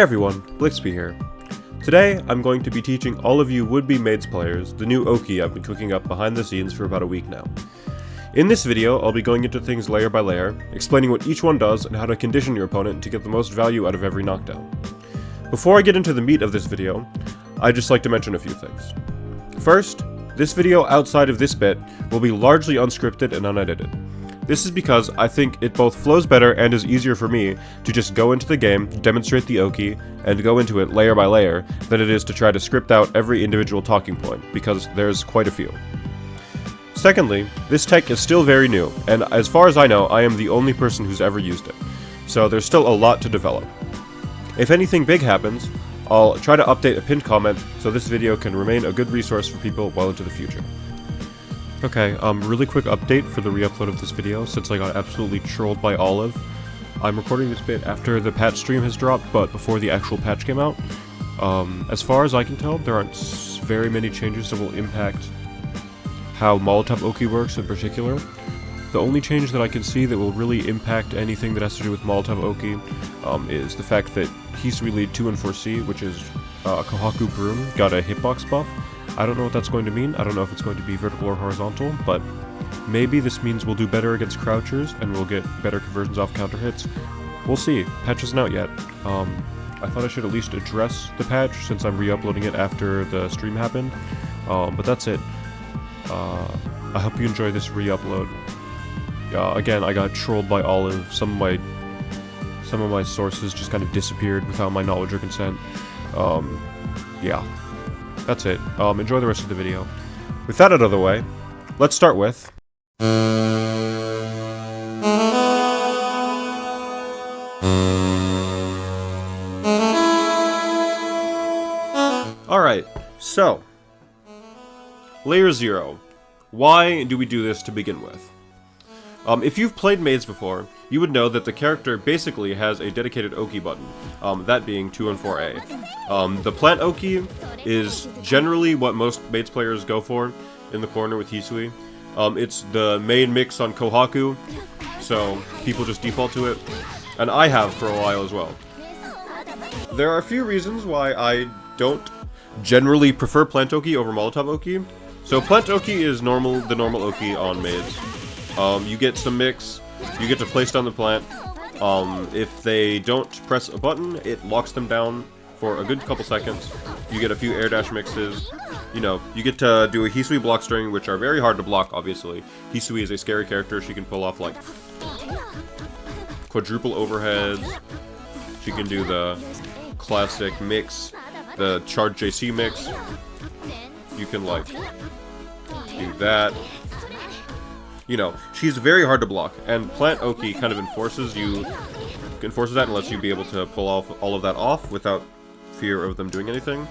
Hey everyone, Blixby here. Today, I'm going to be teaching all of you would-be maids players the new Oki I've been cooking up behind the scenes for about a week now. In this video, I'll be going into things layer by layer, explaining what each one does and how to condition your opponent to get the most value out of every knockdown. Before I get into the meat of this video, I'd just like to mention a few things. First, this video outside of this bit will be largely unscripted and unedited. This is because I think it both flows better and is easier for me to just go into the game, demonstrate the Oki, and go into it layer by layer than it is to try to script out every individual talking point, because there's quite a few. Secondly, this tech is still very new, and as far as I know, I am the only person who's ever used it, so there's still a lot to develop. If anything big happens, I'll try to update a pinned comment so this video can remain a good resource for people well into the future. Okay, really quick update for the re-upload of this video, since I got absolutely trolled by Olive. I'm recording this bit after the patch stream has dropped, but before the actual patch came out. As far as I can tell, there aren't very many changes that will impact how Molotov Oki works in particular. The only change that I can see that will really impact anything that has to do with Molotov Oki is the fact that Hisui Lead 2 and 4C, which is Kohaku Broom, got a hitbox buff. I don't know what that's going to mean. I don't know if it's going to be vertical or horizontal, but maybe this means we'll do better against crouchers and we'll get better conversions off counter hits. We'll see. Patch isn't out yet. I thought I should at least address the patch since I'm re-uploading it after the stream happened. But that's it. I hope you enjoy this re-upload. Again, I got trolled by Olive. Some of my sources just kind of disappeared without my knowledge or consent. Yeah. That's it. Enjoy the rest of the video. With that out of the way, let's start with... Alright, so... Layer 0. Why do we do this to begin with? If you've played maids before, you would know that the character basically has a dedicated Oki button, that being 2 and 4A. The plant Oki is generally what most maids players go for in the corner with Hisui. It's the main mix on Kohaku, so people just default to it, and I have for a while as well. There are a few reasons why I don't generally prefer plant Oki over Molotov Oki. So plant Oki is the normal Oki on maids. You get some mix, you get to place down the plant. If they don't press a button, it locks them down for a good couple seconds. You get a few air dash mixes. You know, you get to do a Hisui block string, which are very hard to block, obviously. Hisui is a scary character. She can pull off, like, quadruple overheads. She can do the classic mix, the charge JC mix. You can, like, do that. You know, she's very hard to block, and Plant Oki kind of enforces that and lets you be able to pull off all of that off without fear of them doing anything.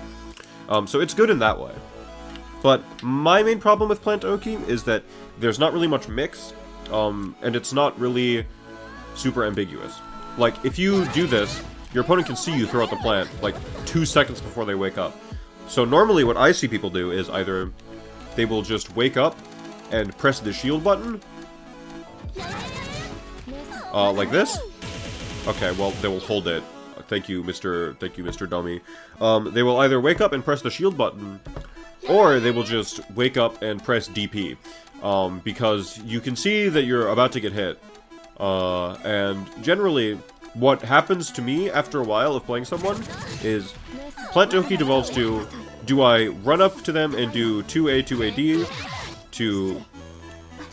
So it's good in that way. But my main problem with Plant Oki is that there's not really much mix, and it's not really super ambiguous. Like, if you do this, your opponent can see you throw out the plant, like, 2 seconds before they wake up. So normally what I see people do is either they will just wake up and press the shield button, like this. Okay, well, they will hold it. Thank you, Mr. Dummy. They will either wake up and press the shield button, or they will just wake up and press DP, because you can see that you're about to get hit. And generally, what happens to me after a while of playing someone is Plant Oki devolves to, do I run up to them and do 2A, 2AD to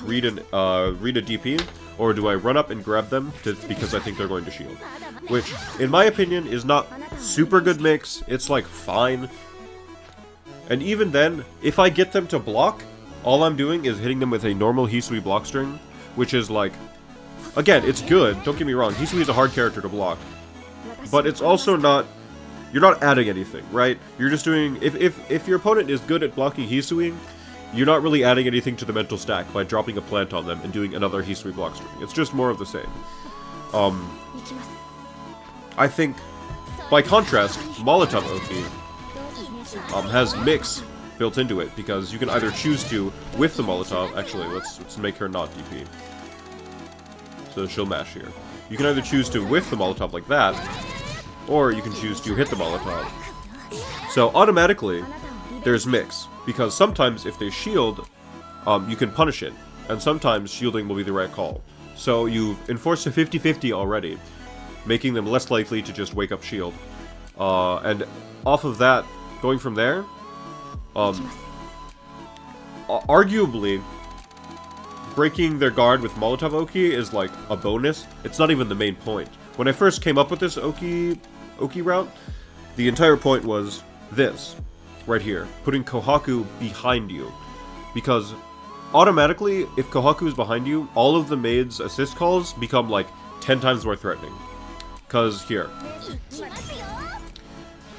read a DP, or do I run up and grab them because I think they're going to shield? Which, in my opinion, is not super good mix. It's, like, fine. And even then, if I get them to block, all I'm doing is hitting them with a normal Hisui block string, which is, like... Again, it's good, don't get me wrong, Hisui is a hard character to block. But it's also not... You're not adding anything, right? You're just doing... If your opponent is good at blocking Hisui, you're not really adding anything to the mental stack by dropping a plant on them and doing another Hisui block string. It's just more of the same. I think, by contrast, Molotov Oki has mix built into it, because you can either choose to, with the Molotov, actually, let's make her not DP. So she'll mash here. You can either choose to whiff the Molotov like that, or you can choose to hit the Molotov. So automatically, there's mix, because sometimes if they shield, you can punish it, and sometimes shielding will be the right call. So you've enforced a 50-50 already, making them less likely to just wake up shield. And off of that, going from there, arguably, breaking their guard with Molotov Oki is like a bonus. It's not even the main point. When I first came up with this Oki route, the entire point was this, right here, putting Kohaku behind you. Because automatically, if Kohaku is behind you, all of the maid's assist calls become like 10 times more threatening. Because here.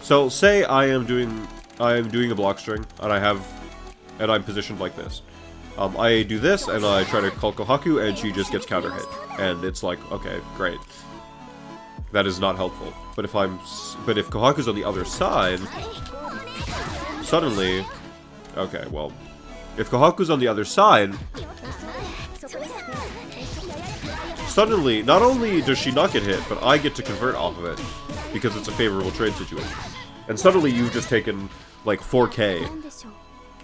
So say I am doing a block string, and I'm positioned like this. I do this, and I try to call Kohaku, and she just gets counter hit. And it's like, okay, great. That is not helpful. But if Kohaku's on the other side, suddenly, okay, well, if Kohaku's on the other side, suddenly, not only does she not get hit, but I get to convert off of it, because it's a favorable trade situation. And suddenly you've just taken, like, 4k,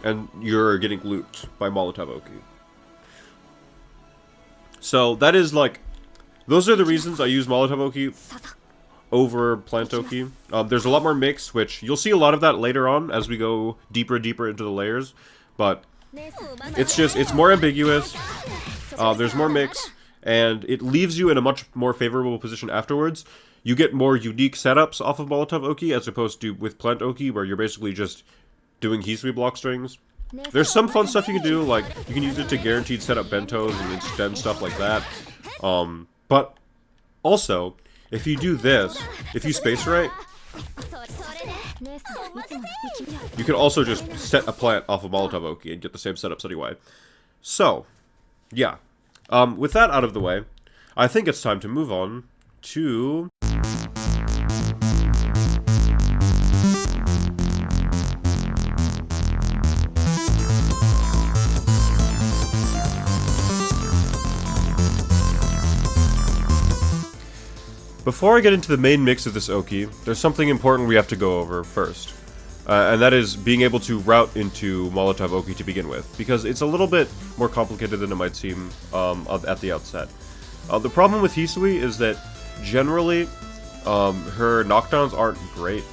and you're getting looped by Molotov Oki. So, that is, like, those are the reasons I use Molotov Oki over Plant Oki. There's a lot more mix, which you'll see a lot of that later on as we go deeper and deeper into the layers, but it's more ambiguous, there's more mix, and it leaves you in a much more favorable position afterwards. You get more unique setups off of Molotov Oki as opposed to with Plant Oki, where you're basically just doing Hisui block strings. There's some fun stuff you can do, like you can use it to guaranteed set up bentos and extend stuff like that. But also, if you do this, if you space right, you can also just set a plant off of Molotov Oki and get the same setups anyway. So, yeah. With that out of the way, I think it's time to move on to... Before I get into the main mix of this Oki, there's something important we have to go over first. And that is being able to route into Molotov Oki to begin with, because it's a little bit more complicated than it might seem at the outset. The problem with Hisui is that generally her knockdowns aren't great.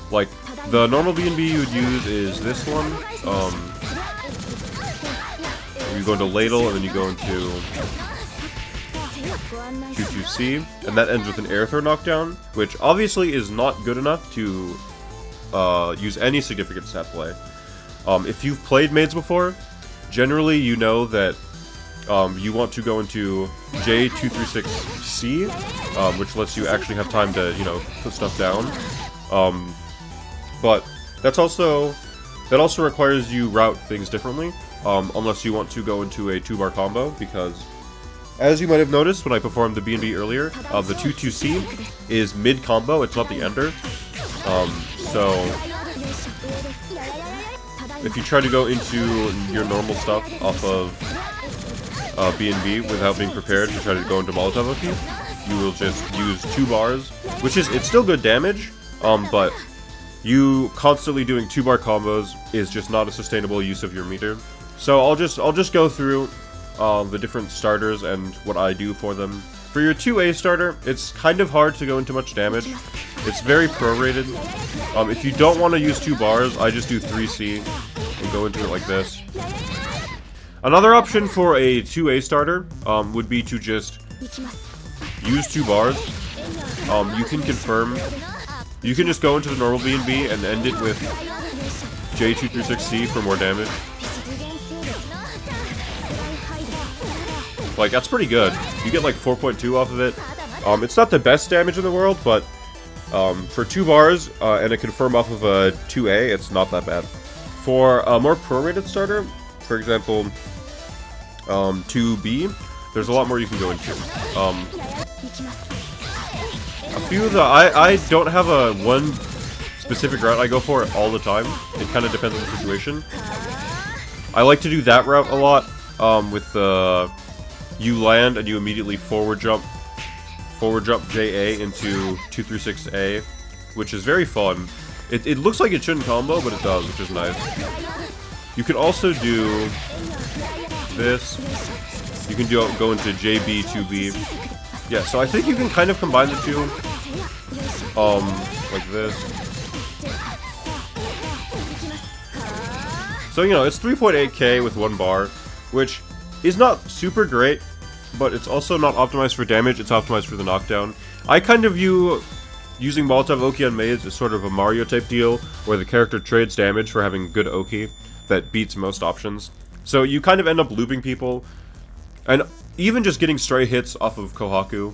Like, the normal B&B you would use is this one. You go into Ladle, and then you go into Q2C, and that ends with an air throw knockdown, which obviously is not good enough to use any significant stat play. If you've played maids before, generally you know that you want to go into J236C, which lets you actually have time to, you know, put stuff down. But that also requires you route things differently, unless you want to go into a 2-bar combo, because as you might have noticed when I performed the B&B earlier, the 2-2C is mid-combo, it's not the ender. So if you try to go into your normal stuff off of B&B without being prepared to try to go into Molotov Oki, you will just use 2 bars, which is, it's still good damage, but you constantly doing 2-bar combos is just not a sustainable use of your meter. So I'll just go through the different starters and what I do for them. For your 2A starter, it's kind of hard to go into much damage. It's very prorated. If you don't want to use 2 bars, I just do 3C and go into it like this. Another option for a 2A starter would be to just use 2 bars. You can confirm. You can just go into the normal B&B and end it with J236C for more damage. Like, that's pretty good. You get like 4.2 off of it. It's not the best damage in the world, but for 2 bars and a confirm off of a 2A, it's not that bad. For a more prorated starter, for example, 2B, there's a lot more you can go into. A few of the... I don't have a one specific route I go for all the time. It kind of depends on the situation. I like to do that route a lot with the... you land and you immediately forward jump forward jump JA into 236A, which is very fun. It looks like it shouldn't combo, but it does, which is nice. You can also do this. You can go into JB, 2B. Yeah, so I think you can kind of combine the two. Like this. So, you know, it's 3.8k with 1 bar, which is not super great, but it's also not optimized for damage, it's optimized for the knockdown. I kind of view using Molotov Oki on maids as sort of a Mario type deal, where the character trades damage for having good Oki that beats most options. So you kind of end up looping people, and even just getting stray hits off of Kohaku,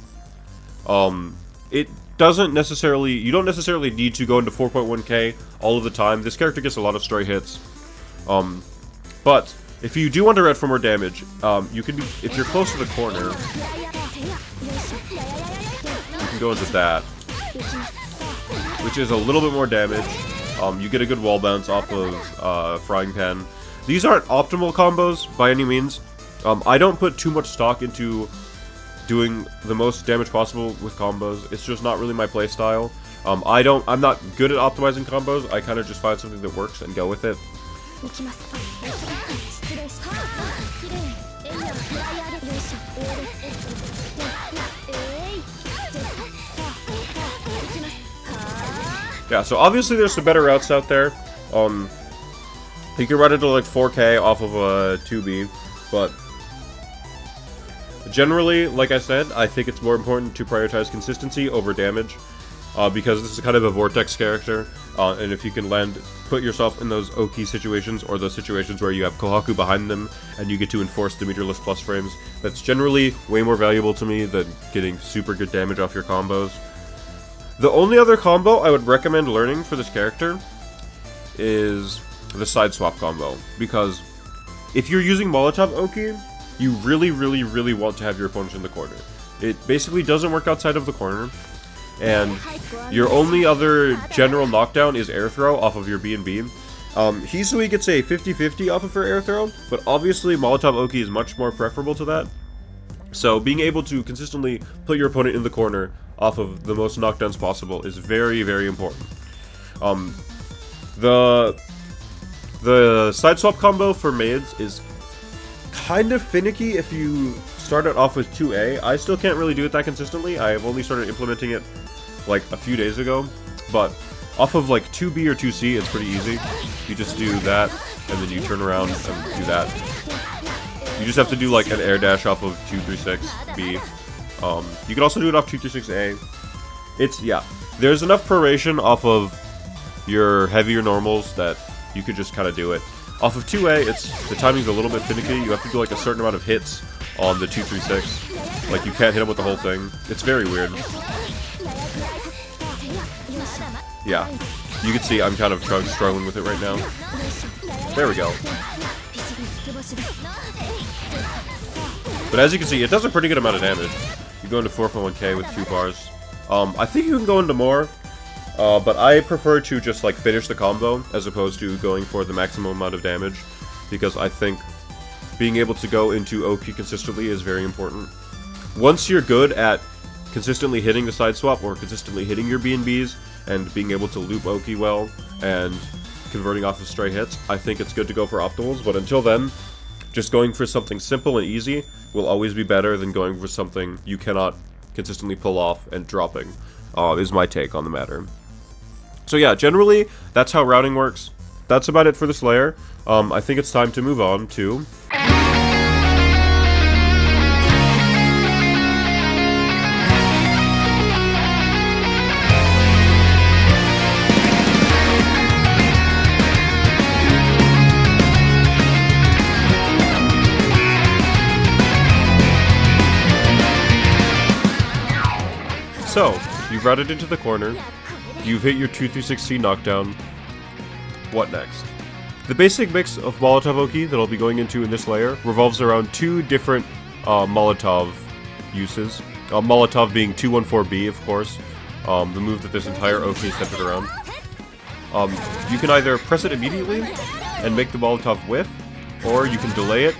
it doesn't necessarily, you don't necessarily need to go into 4.1k all of the time. This character gets a lot of stray hits. But if you do want to red for more damage, you can be, if you're close to the corner, you can go into that, which is a little bit more damage. You get a good wall bounce off of Frying Pan. These aren't optimal combos by any means. I don't put too much stock into doing the most damage possible with combos. It's just not really my playstyle. I'm not good at optimizing combos. I kind of just find something that works and go with it. Yeah, so obviously there's some better routes out there. You can run into like 4k off of a 2B, but generally, like I said, I think it's more important to prioritize consistency over damage, because this is kind of a vortex character, and if you can put yourself in those Oki situations, or those situations where you have Kohaku behind them, and you get to enforce the meterless plus frames, that's generally way more valuable to me than getting super good damage off your combos. The only other combo I would recommend learning for this character is the side swap combo, because if you're using Molotov Oki, you really, really, really want to have your opponent in the corner. It basically doesn't work outside of the corner, and your only other general knockdown is air throw off of your B&B. Hisui gets a 50-50 off of her air throw, but obviously Molotov Oki is much more preferable to that. So being able to consistently put your opponent in the corner off of the most knockdowns possible is very, very important. The side swap combo for maids is kind of finicky if you start it off with 2A. I still can't really do it that consistently. I've only started implementing it like a few days ago, but off of like 2B or 2C, it's pretty easy. You just do that, and then you turn around and do that. You just have to do like an air dash off of 236B. You can also do it off 236A. Yeah, there's enough proration off of your heavier normals that you could just kind of do it. Off of 2A, the timing's a little bit finicky. You have to do like a certain amount of hits on the 236. Like, you can't hit him with the whole thing. It's very weird. Yeah, you can see I'm kind of struggling with it right now. There we go. But as you can see, it does a pretty good amount of damage. You go into 4.1k with 2 bars. I think you can go into more, but I prefer to just like finish the combo as opposed to going for the maximum amount of damage, because I think being able to go into Oki consistently is very important. Once you're good at consistently hitting the side swap or consistently hitting your B&Bs and being able to loop Oki well and converting off of stray hits, I think it's good to go for optimals, but until then, just going for something simple and easy will always be better than going for something you cannot consistently pull off and dropping, is my take on the matter. So yeah, generally, that's how routing works. That's about it for the Slayer. I think it's time to move on to... So, you've routed into the corner, you've hit your 236C knockdown. What next? The basic mix of Molotov Oki that I'll be going into in this layer revolves around 2 different Molotov uses. Molotov being 214B, of course, the move that this entire Oki is centered around. You can either press it immediately and make the Molotov whiff, or you can delay it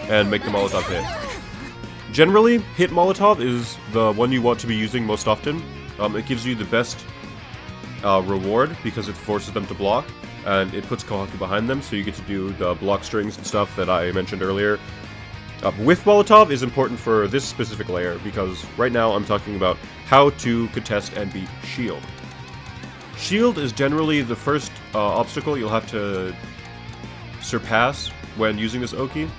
and make the Molotov hit. Generally, hit Molotov is the one you want to be using most often. It gives you the best reward because it forces them to block, and it puts Kohaku behind them, so you get to do the block strings and stuff that I mentioned earlier. With Molotov is important for this specific layer, because right now I'm talking about how to contest and beat Shield. Shield is generally the first obstacle you'll have to surpass when using this Oki.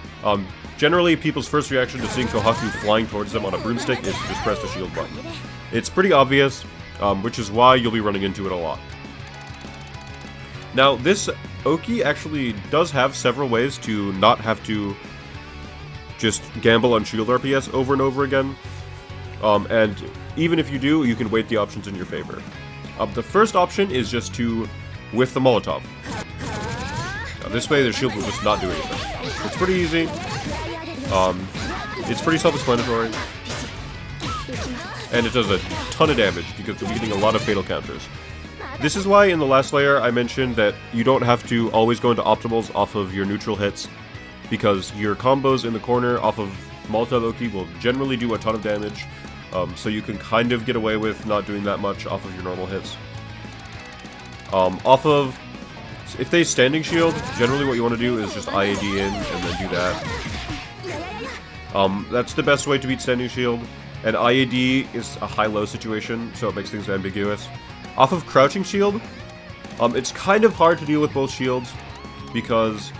Generally, people's first reaction to seeing Kohaku flying towards them on a broomstick is to just press the shield button. It's pretty obvious, which is why you'll be running into it a lot. Now, this Oki actually does have several ways to not have to just gamble on shield RPS over and over again. And even if you do, you can weight the options in your favor. The first option is just to whiff the Molotov. Now, this way the shield will just not do anything. It's pretty easy. It's pretty self-explanatory. And it does a ton of damage because you're getting a lot of fatal counters. This is why in the last layer I mentioned that you don't have to always go into optimals off of your neutral hits, because your combos in the corner off of Molotov Oki will generally do a ton of damage, so you can kind of get away with not doing that much off of your normal hits. If they standing shield, generally what you want to do is just IAD in and then do that. That's the best way to beat standing shield, and IAD is a high-low situation, so it makes things ambiguous. Off of crouching shield, it's kind of hard to deal with both shields, because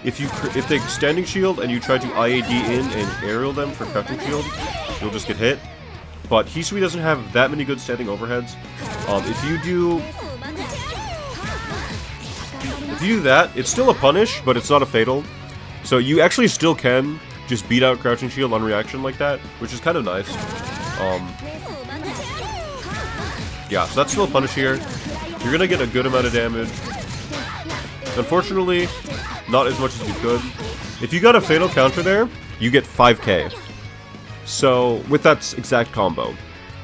if they standing shield and you try to IAD in and aerial them for crouching shield, you'll just get hit. But Hisui doesn't have that many good standing overheads. If you do that, it's still a punish, but it's not a fatal. So you actually still can just beat out crouching shield on reaction like that, which is kind of nice. Yeah, so that's still a punish here. You're gonna get a good amount of damage. Unfortunately, not as much as you could. If you got a fatal counter there, you get 5k. So, with that exact combo.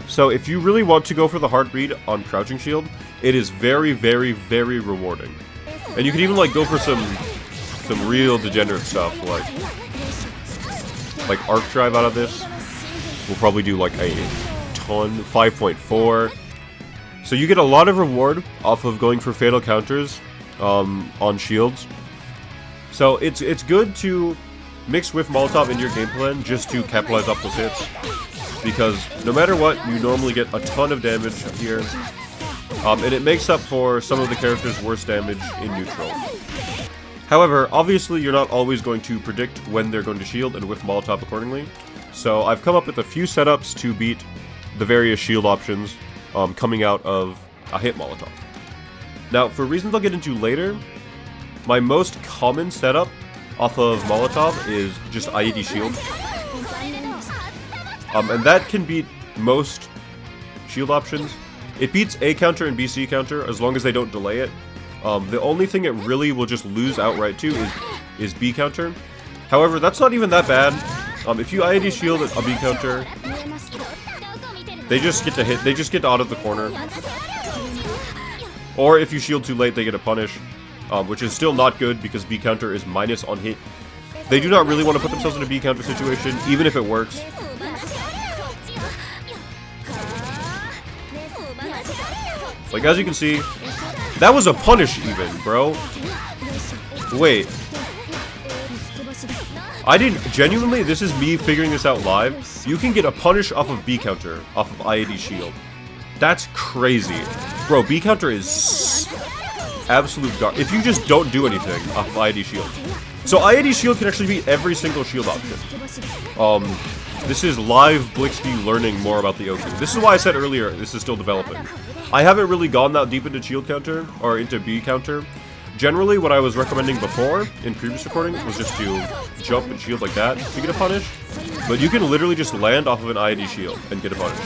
So, if you really want to go for the hard read on crouching shield, it is very, very, very rewarding. And you can even like go for some real degenerate stuff, like arc drive out of this. We'll probably do like a ton, 5.4. So you get a lot of reward off of going for fatal counters on shields. So it's good to mix with Molotov in your game plan just to capitalize off those hits, because no matter what, you normally get a ton of damage here, and it makes up for some of the character's worst damage in neutral. However, obviously you're not always going to predict when they're going to shield and whiff Molotov accordingly, so I've come up with a few setups to beat the various shield options coming out of a hit Molotov. Now, for reasons I'll get into later, my most common setup off of Molotov is just IED shield. And that can beat most shield options. It beats A counter and BC counter as long as they don't delay it. The only thing it really will just lose outright to is B counter. However, that's not even that bad. If you IED shield a B counter, they just get to hit. They just get out of the corner. Or if you shield too late, they get a punish, which is still not good because B counter is minus on hit. They do not really want to put themselves in a B counter situation, even if it works. Like, as you can see, that was a punish even, bro. Wait. I didn't, genuinely, this is me figuring this out live. You can get a punish off of B counter, off of IAD shield. That's crazy. Bro, B counter is absolute dark. If you just don't do anything off of IAD shield. So IAD shield can actually beat every single shield option. This is live Blixby learning more about the Oki. This is why I said earlier, this is still developing. I haven't really gone that deep into shield counter, or into B counter. Generally, what I was recommending before, in previous recordings, was just to jump and shield like that to get a punish. But you can literally just land off of an IAD shield and get a punish.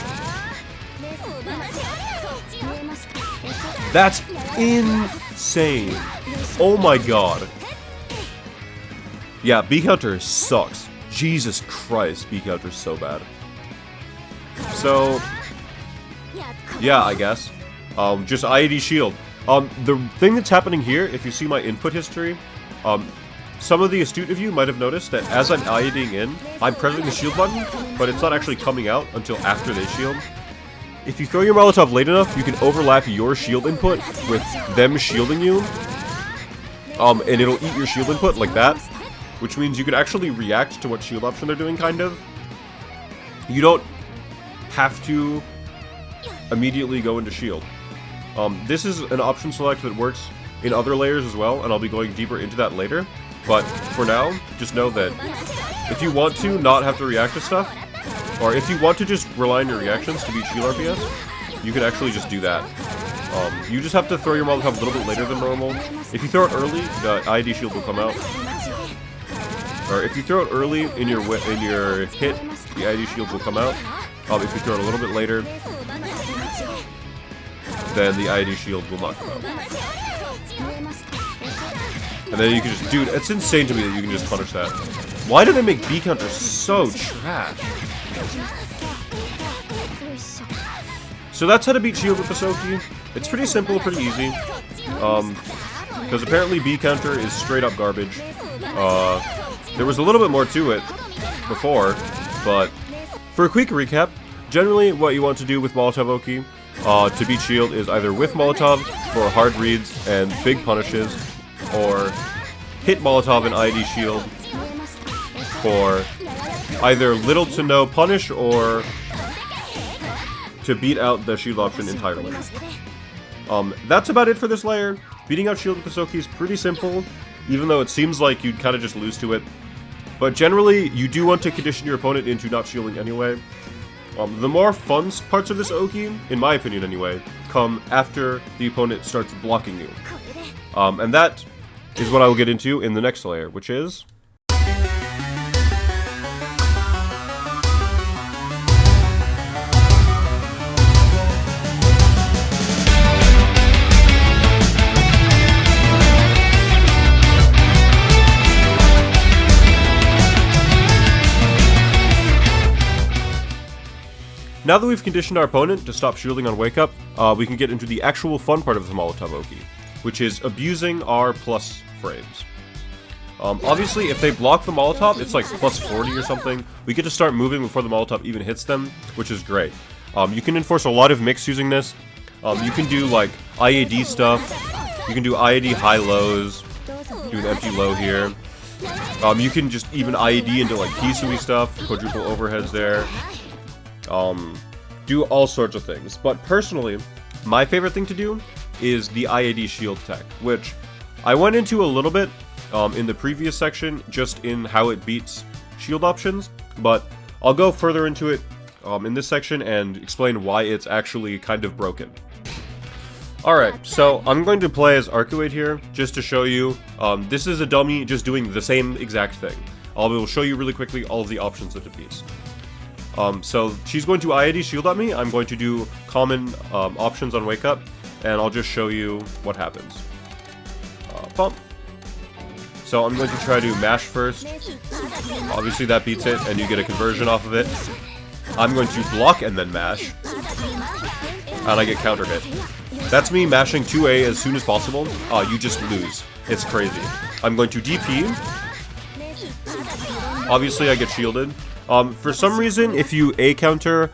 That's insane. Oh my god. Yeah, B counter sucks. Jesus Christ, B counter is so bad. So, yeah, I guess. Just IAD shield. The thing that's happening here, if you see my input history, some of the astute of you might have noticed that as I'm IEDing in, I'm pressing the shield button, but it's not actually coming out until after they shield. If you throw your Molotov late enough, you can overlap your shield input with them shielding you, and it'll eat your shield input like that, which means you can actually react to what shield option they're doing, kind of. You don't have to immediately go into shield. This is an option select that works in other layers as well, and I'll be going deeper into that later. But for now, just know that if you want to not have to react to stuff, or if you want to just rely on your reactions to beat shield RPS, you can actually just do that. You just have to throw your Molotov a little bit later than normal. If you throw it early, the IED shield will come out. Or if you throw it early in your hit, the IED shield will come out. If you throw it a little bit later, then the IED shield will not come out. And then you can just, dude, it's insane to me that you can just punish that. Why do they make B counters so trash? So that's how to beat shield with the Soki. It's pretty simple, pretty easy. Because apparently B counter is straight up garbage. There was a little bit more to it before, but for a quick recap, generally what you want to do with Molotov Oki to beat shield is either with Molotov for hard reads and big punishes, or hit Molotov and IED shield for either little to no punish or to beat out the shield option entirely. That's about it for this layer. Beating out shield with the Soki is pretty simple, even though it seems like you'd kind of just lose to it. But generally, you do want to condition your opponent into not shielding anyway. The more fun parts of this Oki, in my opinion anyway, come after the opponent starts blocking you. And that is what I will get into in the next layer, which is... Now that we've conditioned our opponent to stop shielding on wake up, we can get into the actual fun part of the Molotov Oki, which is abusing our plus frames. Obviously, if they block the Molotov, it's like plus 40 or something. We get to start moving before the Molotov even hits them, which is great. You can enforce a lot of mix using this. You can do like IAD stuff. You can do IAD high-lows, do an empty low here. You can just even IAD into like Hisui stuff, quadruple overheads there. Do all sorts of things. But personally, my favorite thing to do is the IAD shield tech, which I went into a little bit in the previous section, just in how it beats shield options, but I'll go further into it in this section and explain why it's actually kind of broken. Alright, so I'm going to play as Arcuate here, just to show you. This is a dummy just doing the same exact thing. I will show you really quickly all of the options that it beats. So she's going to IAD shield at me. I'm going to do common options on wake up, and I'll just show you what happens. Pump. So I'm going to try to mash first. Obviously that beats it, and you get a conversion off of it. I'm going to block and then mash, and I get counter hit. That's me mashing 2A as soon as possible. You just lose. It's crazy. I'm going to DP. Obviously I get shielded. For some reason, if you A counter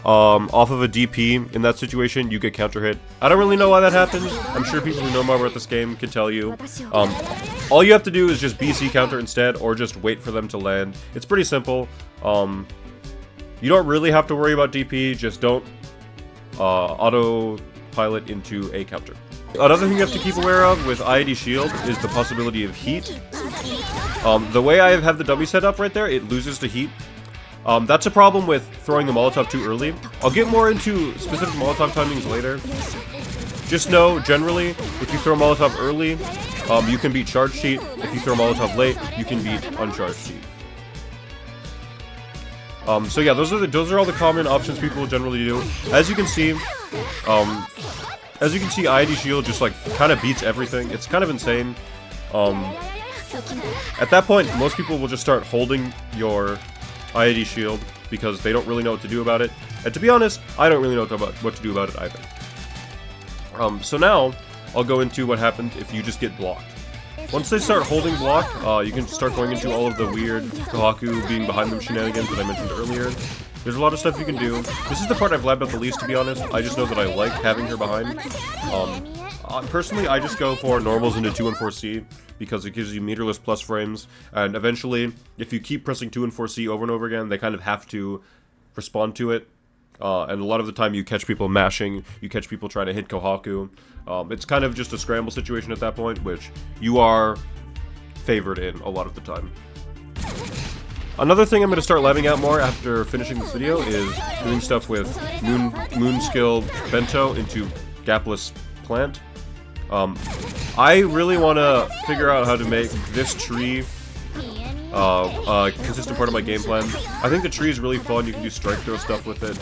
off of a DP in that situation, you get counter hit. I don't really know why that happens. I'm sure people who know more about this game can tell you. All you have to do is just BC counter instead, or just wait for them to land. It's pretty simple. You don't really have to worry about DP, just don't auto-pilot into A counter. Another thing you have to keep aware of with IAD shield is the possibility of heat. The way I have the dummy set up right there, it loses to heat. That's a problem with throwing the Molotov too early. I'll get more into specific Molotov timings later. Just know, generally, if you throw Molotov early, you can beat charged heat. If you throw Molotov late, you can beat uncharged heat. So yeah, those are all the common options people will generally do. As you can see, IAD shield just like kind of beats everything. It's kind of insane. At that point, most people will just start holding your IAD shield because they don't really know what to do about it. And to be honest, I don't really know what to do about it either. So now, I'll go into what happens if you just get blocked. Once they start holding block, you can start going into all of the weird Kohaku being behind them shenanigans that I mentioned earlier. There's a lot of stuff you can do. This is the part I've labbed out the least, to be honest. I just know that I like having her behind. Personally, I just go for normals into 2 and 4C because it gives you meterless plus frames, and eventually, if you keep pressing 2 and 4C over and over again, they kind of have to respond to it. And a lot of the time you catch people mashing, you catch people trying to hit Kohaku. It's kind of just a scramble situation at that point, which you are favored in a lot of the time. Another thing I'm going to start labbing out more after finishing this video is doing stuff with Moon Skill Bento into Gapless Plant. I really want to figure out how to make this tree a consistent part of my game plan. I think the tree is really fun. You can do strike throw stuff with it.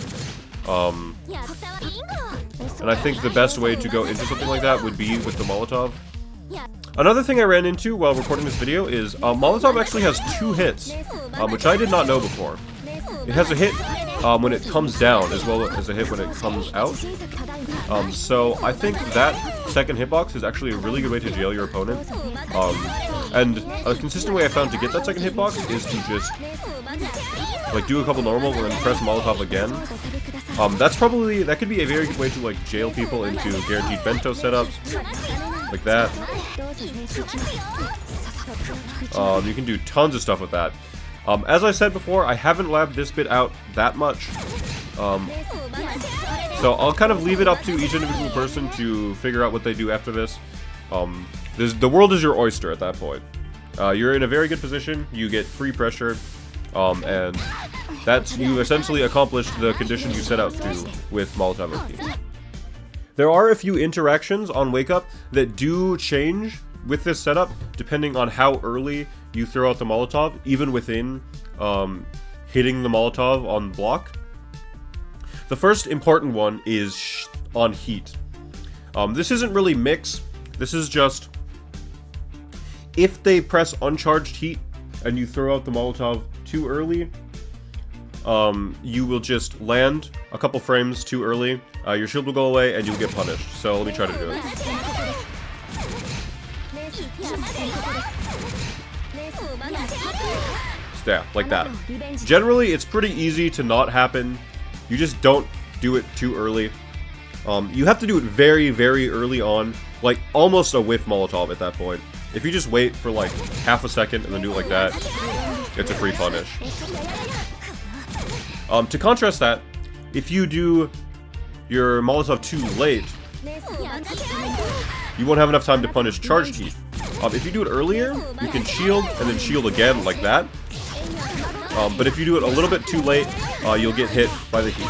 And I think the best way to go into something like that would be with the Molotov. Another thing I ran into while recording this video is Molotov actually has 2 hits, which I did not know before. It has a hit when it comes down, as well as a hit when it comes out. So I think that second hitbox is actually a really good way to jail your opponent. And a consistent way I found to get that second hitbox is to just like do a couple normal and then press Molotov again. That could be a very good way to like jail people into guaranteed bento setups, like that. You can do tons of stuff with that. As I said before, I haven't labbed this bit out that much. So I'll kind of leave it up to each individual person to figure out what they do after this. The world is your oyster at that point. You're in a very good position, you get free pressure, and you essentially accomplished the condition you set out to with Molotov OP. There are a few interactions on Wake Up that do change with this setup, depending on how early you throw out the Molotov, even within hitting the Molotov on block. The first important one is on heat. This isn't really mix, this is just if they press uncharged heat and you throw out the Molotov too early, you will just land a couple frames too early, your shield will go away and you'll get punished. So let me try to do it. Yeah, like that. Generally, it's pretty easy to not happen. You just don't do it too early. You have to do it very, very early on, like almost a whiff Molotov at that point. If you just wait for like half a second and then do it like that, it's a free punish. To contrast that, if you do your Molotov too late, you won't have enough time to punish charged heat. If you do it earlier, you can shield and then shield again like that. But if you do it a little bit too late, you'll get hit by the heat.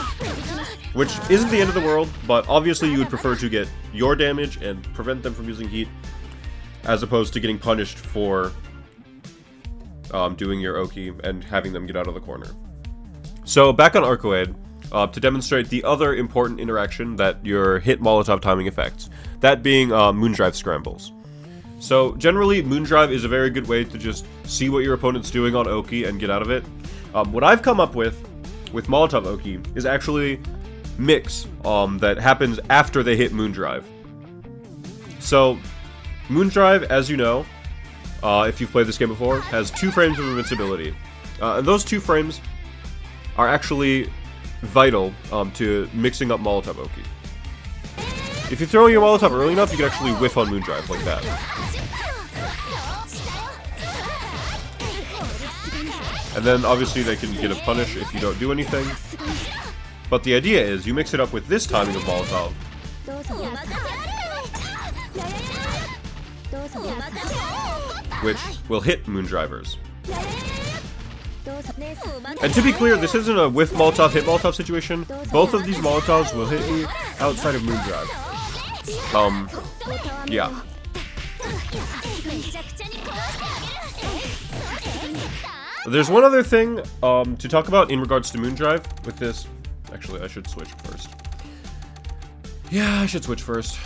Which isn't the end of the world, but obviously you would prefer to get your damage and prevent them from using heat, as opposed to getting punished for doing your Oki and having them get out of the corner. So back on Arcoade, to demonstrate the other important interaction that your hit Molotov timing affects, that being Moondrive scrambles. So generally, Moondrive is a very good way to just see what your opponent's doing on Oki and get out of it. What I've come up with Molotov Oki is actually mix that happens after they hit Moondrive. So Moondrive, as you know, if you've played this game before, has 2 frames of invincibility. And those 2 frames are actually vital to mixing up Molotov Oki. If you throw your Molotov early enough, you can actually whiff on Moondrive like that. And then obviously they can get a punish if you don't do anything. But the idea is you mix it up with this timing of Molotov, which will hit Moondrivers. And to be clear, this isn't a whiff Molotov, hit Molotov situation. Both of these Molotovs will hit you outside of Moondrive. Yeah. There's one other thing to talk about in regards to Moondrive with this. Actually, I should switch first. Yeah, I should switch first.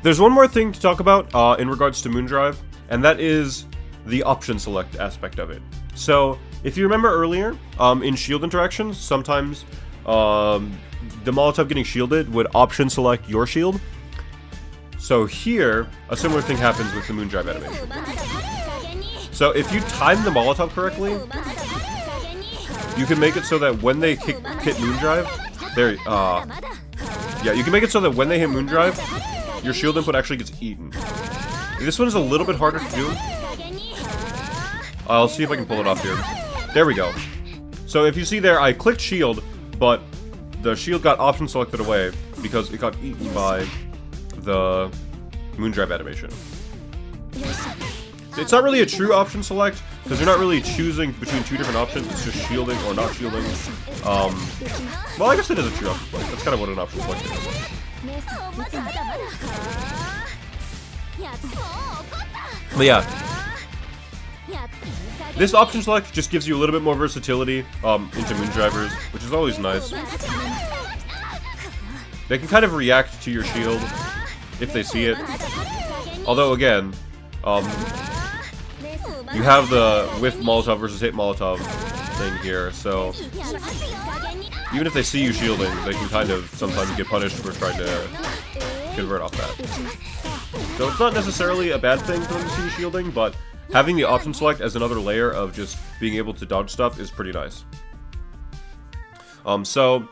There's one more thing to talk about in regards to Moondrive, and that is the option select aspect of it. So, if you remember earlier, in shield interactions, sometimes the Molotov getting shielded would option select your shield. So here, a similar thing happens with the Moondrive animation. So if you time the Molotov correctly, you can make it so that when they hit Moondrive, you can make it so that when they hit Moondrive, your shield input actually gets eaten. This one is a little bit harder to do. I'll see if I can pull it off here. There we go. So if you see there, I clicked shield, but the shield got option selected away because it got eaten by the Moondrive animation. It's not really a true option select, because you're not really choosing between two different options. It's just shielding or not shielding. Well, I guess it is a true option select. That's kind of what an option select is. But yeah, this option select just gives you a little bit more versatility into Moondrivers, which is always nice. They can kind of react to your shield if they see it. Although again, you have the whiff Molotov versus hit Molotov thing here, so even if they see you shielding, they can kind of sometimes get punished for trying to convert off that. So it's not necessarily a bad thing for them to see you shielding, but having the option select as another layer of just being able to dodge stuff is pretty nice. So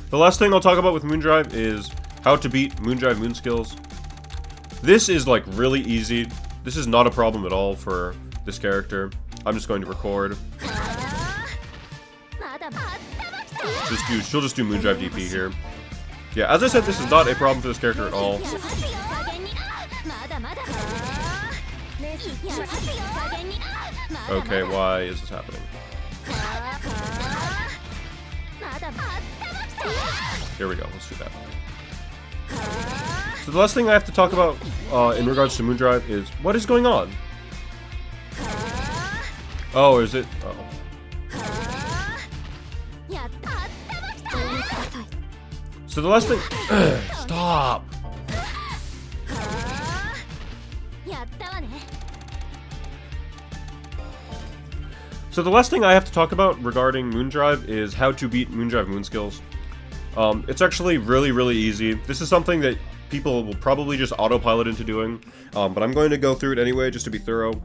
the last thing I'll talk about with Moondrive is how to beat Moondrive moon skills. This is like really easy. This is not a problem at all for this character. I'm just going to record. She'll just do Moondrive DP here. Yeah, as I said, this is not a problem for this character at all. Okay, why is this happening? Here we go, let's do that. So the last thing I have to talk about in regards to Moondrive is what is going on? Oh, is it? Oh. So the last thing... Stop! So the last thing I have to talk about regarding Moondrive is how to beat Moondrive moon skills. It's actually really, really easy. This is something that people will probably just autopilot into doing, but I'm going to go through it anyway just to be thorough.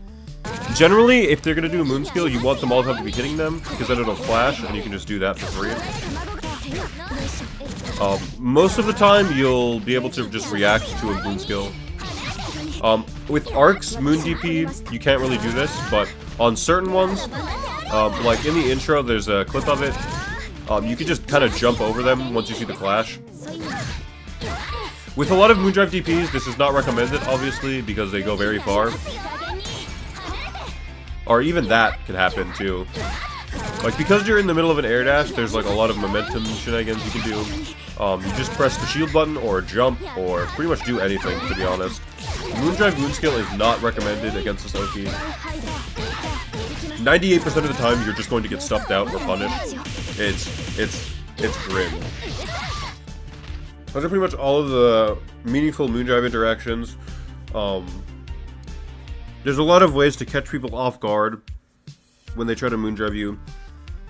Generally, if they're going to do a moon skill, you want the Molotov to be hitting them, because then it'll flash, and you can just do that for free. Most of the time, you'll be able to just react to a moon skill. With Arc's moon DP, you can't really do this, but on certain ones, like in the intro, there's a clip of it, you can just kind of jump over them once you see the flash. With a lot of Moondrive DPs, this is not recommended, obviously, because they go very far. Or even that could happen, too. Like, because you're in the middle of an air dash, there's like a lot of momentum shenanigans you can do. You just press the shield button, or jump, or pretty much do anything, to be honest. Moondrive moon skill is not recommended against this Oki. 98% of the time, you're just going to get stuffed out or punished. It's grim. Those are pretty much all of the meaningful Moondrive interactions. There's a lot of ways to catch people off guard when they try to Moondrive you.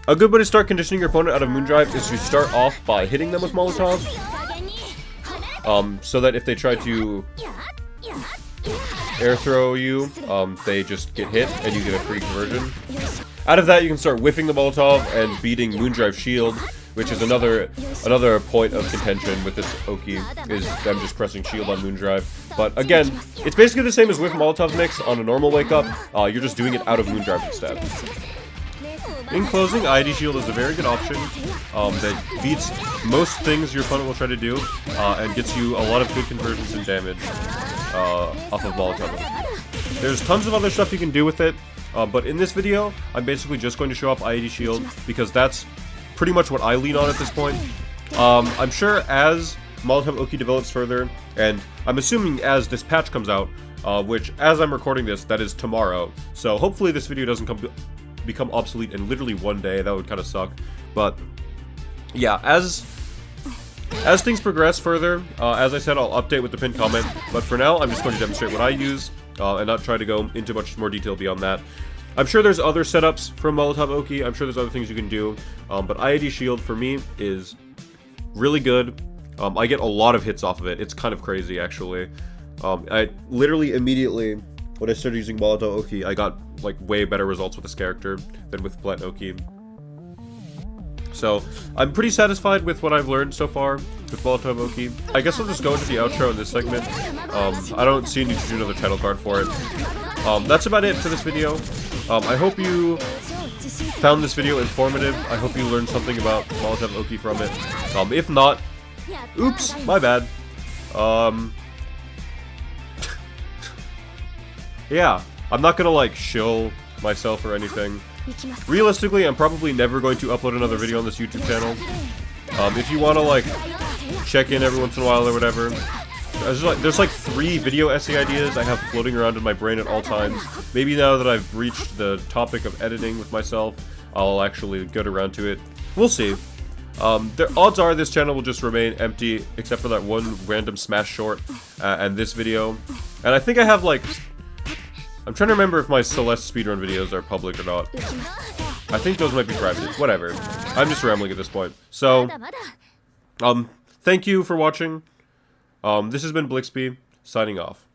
A good way to start conditioning your opponent out of Moondrive is to start off by hitting them with Molotov. So that if they try to air throw you, they just get hit and you get a free conversion. Out of that, you can start whiffing the Molotov and beating Moondrive shield, which is another point of contention with this Oki, is them just pressing shield on Moondrive. But again, it's basically the same as whiff Molotov mix on a normal wake up, you're just doing it out of Moondrive instead. In closing, ID shield is a very good option that beats most things your opponent will try to do, and gets you a lot of good conversions and damage off of Molotov. There's tons of other stuff you can do with it, but in this video, I'm basically just going to show off ID shield, because that's pretty much what I lean on at this point. I'm sure as Molotov Oki develops further, and I'm assuming as this patch comes out, which, as I'm recording this, that is tomorrow, so hopefully this video doesn't become obsolete in literally one day. That would kind of suck, but yeah, as things progress further, as I said, I'll update with the pinned comment, but for now, I'm just going to demonstrate what I use, and not try to go into much more detail beyond that. I'm sure there's other setups from Molotov Oki, I'm sure there's other things you can do, but IID Shield for me is really good. I get a lot of hits off of it. It's kind of crazy, actually. I literally immediately, when I started using Molotov Oki, I got like way better results with this character than with Plant Oki. So, I'm pretty satisfied with what I've learned so far with Molotov Oki. I guess I'll just go into the outro in this segment. I don't see a need to do another title card for it. That's about it for this video. I hope you found this video informative. I hope you learned something about Molotov Oki from it. If not, oops, my bad. Yeah, I'm not gonna like shill myself or anything. Realistically, I'm probably never going to upload another video on this YouTube channel. If you want to like check in every once in a while or whatever, there's like 3 video essay ideas I have floating around in my brain at all times. Maybe now that I've reached the topic of editing with myself, I'll actually get around to it. We'll see. The odds are this channel will just remain empty, except for that one random Smash short, and this video. And I think I have like... I'm trying to remember if my Celeste speedrun videos are public or not. I think those might be private. Whatever. I'm just rambling at this point. So, thank you for watching. This has been Blixby, signing off.